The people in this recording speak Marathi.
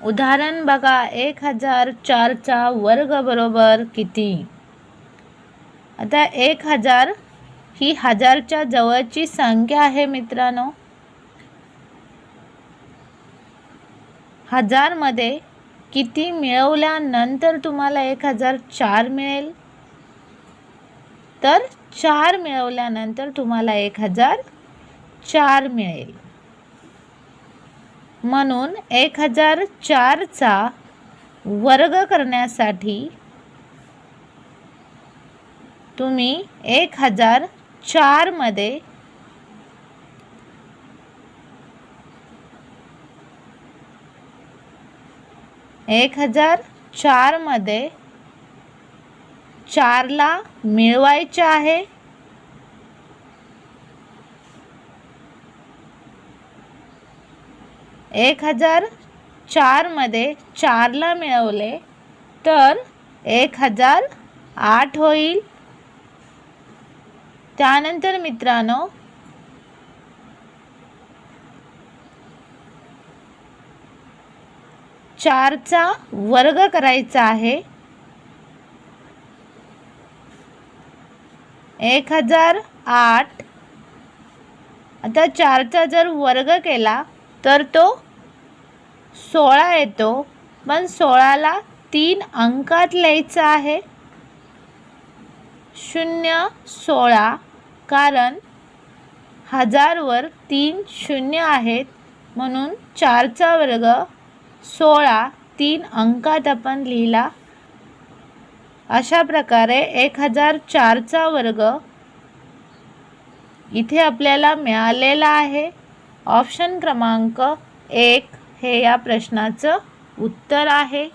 उदाहरण बघा, 1004चा वर्ग बरोबर किती? आता 1000 ही हजारच्या जवळची संख्या आहे मित्रांनो. हजारमध्ये किती मिळवल्यानंतर तुम्हाला 1004 मिळेल? तर 4 मिळवल्यानंतर तुम्हाला 1004 मिळेल. म्हणून 1004चा वर्ग करण्यासाठी तुम्ही 1004 मध्ये 1004 मध्ये 4 ला मिळवायचे आहे. एक 1004 मध्ये 4 ला मिळवले तर 1008 होईल. त्यानंतर मित्रांनो, चारचा वर्ग करायचा आहे. 1008. आता 4चा जर वर्ग केला तर तो 16 येतो, पण 16ला 3 अंकात लिहायचा आहे. 0 16, कारण हजारवर 3 शून्य आहेत, म्हणून 4चा वर्ग 16 3 अंकात आपण लिहिला. अशा प्रकारे 1004चा वर्ग इथे आपल्याला मिळालेला आहे. ऑप्शन क्रमांक 1 हे या प्रश्नाचं उत्तर आहे.